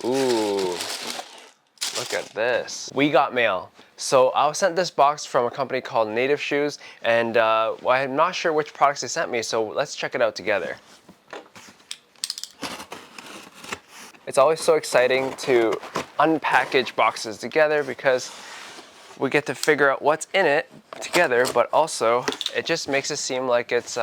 Ooh, look at this. We got mail. So I was sent this box from a company called Native Shoes, and well, I'm not sure which products they sent me, so let's check it out together. It's always so exciting to unpackage boxes together because we get to figure out what's in it together, but also it just makes it seem like it's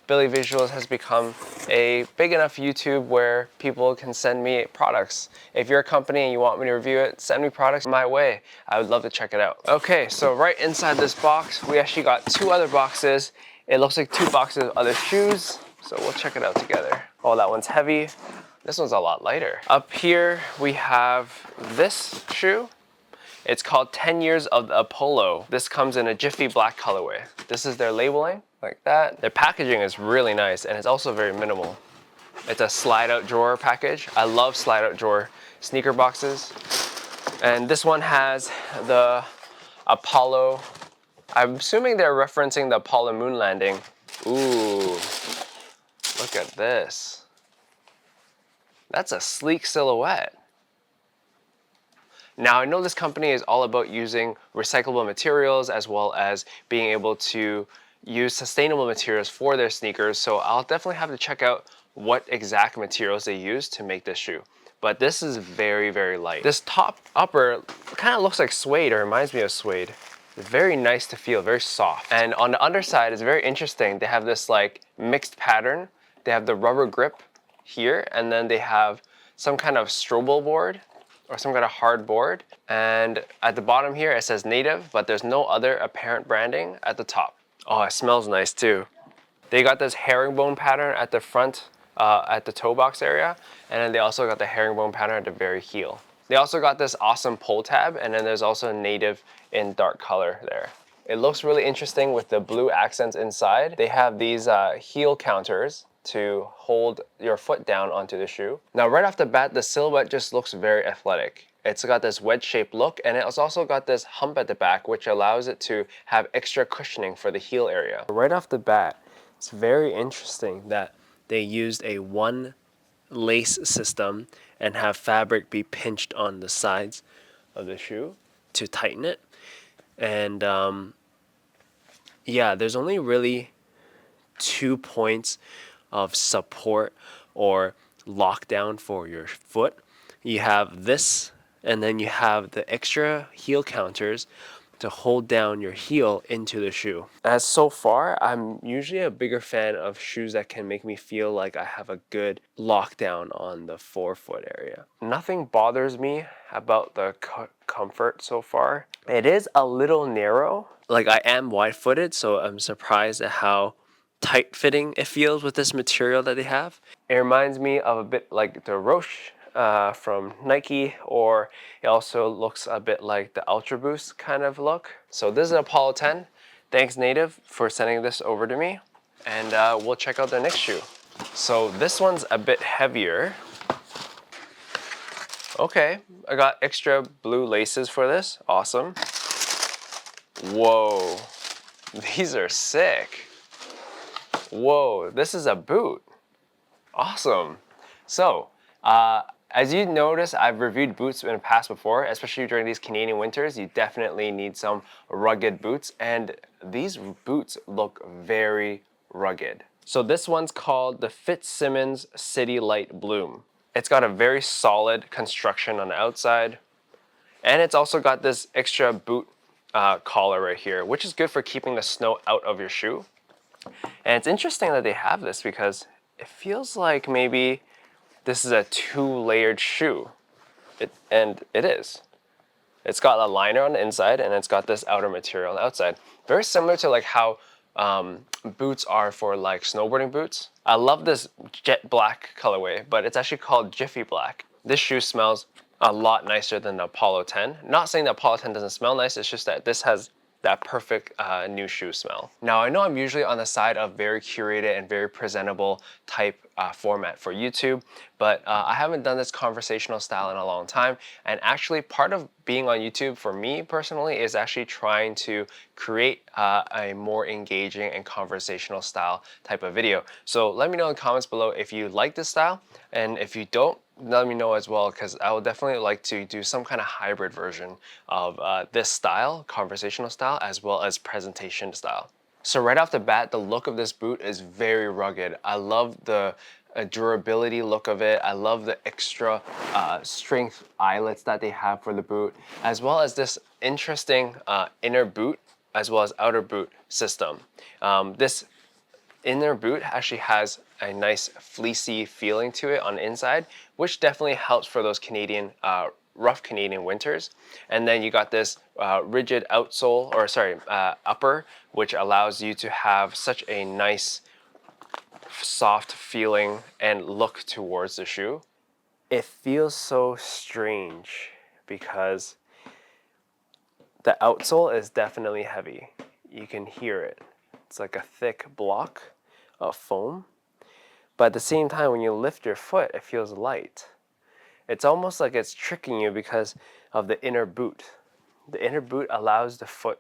Billyvisuals has become a big enough YouTube where people can send me products. If you're a company and you want me to review it, send me products my way. I would love to check it out. Okay, so right inside this box, we actually got 2 other boxes. It looks like 2 boxes of other shoes, so we'll check it out together. Oh, that one's heavy. This one's a lot lighter. Up here, we have this shoe. It's called 10 Years of the Apollo. This comes in a Jiffy black colorway. This is their labeling, like that. Their packaging is really nice, and it's also very minimal. It's a slide-out drawer package. I love slide-out drawer sneaker boxes. And this one has the Apollo. I'm assuming they're referencing the Apollo moon landing. Ooh, look at this. That's a sleek silhouette. Now, I know this company is all about using recyclable materials as well as being able to use sustainable materials for their sneakers, so I'll definitely have to check out what exact materials they use to make this shoe. But this is very, very light. This top upper kind of looks like suede, or reminds me of suede. It's very nice to feel, very soft. And on the underside, it's very interesting. They have this like mixed pattern. They have the rubber grip here, and then they have some kind of strobo board or some kind of hard board. And at the bottom here, it says Native, but there's no other apparent branding at the top. Oh, it smells nice too. They got this herringbone pattern at the front, at the toe box area, and then they also got the herringbone pattern at the very heel. They also got this awesome pull tab, and then there's also Native in dark color there. It looks really interesting with the blue accents inside. They have these heel counters to hold your foot down onto the shoe. Now, right off the bat, the silhouette just looks very athletic. It's got this wedge-shaped look, and it's also got this hump at the back, which allows it to have extra cushioning for the heel area. Right off the bat, it's very interesting that they used a one lace system and have fabric be pinched on the sides of the shoe to tighten it. And yeah, there's only really 2 points of support or lockdown for your foot. You have this, and then you have the extra heel counters to hold down your heel into the shoe. As so far, I'm usually a bigger fan of shoes that can make me feel like I have a good lockdown on the forefoot area. Nothing bothers me about the comfort so far. It is a little narrow. Like, I am wide-footed, so I'm surprised at how tight fitting it feels with this material that they have. It reminds me of a bit like the Roche from Nike, or it also looks a bit like the Ultra Boost kind of look. So this is an Apollo 10. Thanks Native for sending this over to me, and we'll check out their next shoe. So this one's a bit heavier. Okay, I got extra blue laces for this. Awesome. Whoa, these are sick. Whoa, this is a boot. Awesome. So, as you notice, I've reviewed boots in the past before, especially during these Canadian winters. You definitely need some rugged boots, and these boots look very rugged. So this one's called the Fitz Simmons City Light Bloom. It's got a very solid construction on the outside, and it's also got this extra boot collar right here, which is good for keeping the snow out of your shoe. And it's interesting that they have this because it feels like maybe this is a 2-layered shoe. And it is. It's got a liner on the inside, and it's got this outer material on the outside. Very similar to like how boots are for like snowboarding boots. I love this jet black colorway, but it's actually called Jiffy Black. This shoe smells a lot nicer than the Apollo 10. Not saying the Apollo 10 doesn't smell nice, it's just that this has that perfect new shoe smell. Now, I know I'm usually on the side of very curated and very presentable type format for YouTube, but I haven't done this conversational style in a long time. And actually, part of being on YouTube for me personally is actually trying to create a more engaging and conversational style type of video. So let me know in the comments below if you like this style, and if you don't, let me know as well, because I would definitely like to do some kind of hybrid version of this style, conversational style, as well as presentation style. So right off the bat, the look of this boot is very rugged. I love the durability look of it. I love the extra strength eyelets that they have for the boot, as well as this interesting inner boot as well as outer boot system. This inner boot actually has a nice fleecy feeling to it on the inside, which definitely helps for those rough Canadian winters. And then you got this rigid outsole, or sorry, upper, which allows you to have such a nice, soft feeling and look towards the shoe. It feels so strange because the outsole is definitely heavy. You can hear it. It's like a thick block of foam. But at the same time, when you lift your foot, it feels light. It's almost like it's tricking you because of the inner boot. The inner boot allows the foot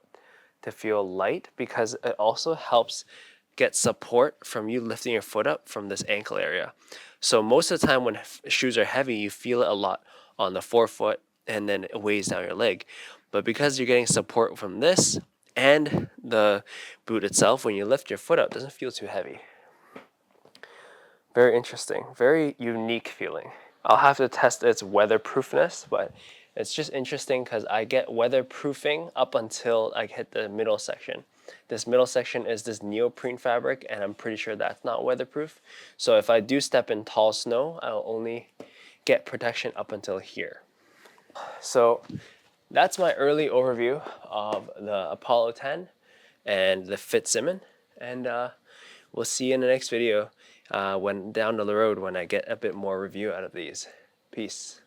to feel light because it also helps get support from you lifting your foot up from this ankle area. So most of the time when shoes are heavy, you feel it a lot on the forefoot and then it weighs down your leg. But because you're getting support from this and the boot itself, when you lift your foot up, it doesn't feel too heavy. Very interesting, very unique feeling. I'll have to test its weatherproofness, but it's just interesting because I get weatherproofing up until I hit the middle section. This middle section is this neoprene fabric, and I'm pretty sure that's not weatherproof. So if I do step in tall snow, I'll only get protection up until here. So that's my early overview of the Apollo 10 and the Fitz Simmons, and we'll see you in the next video when down the road when I get a bit more review out of these. Peace.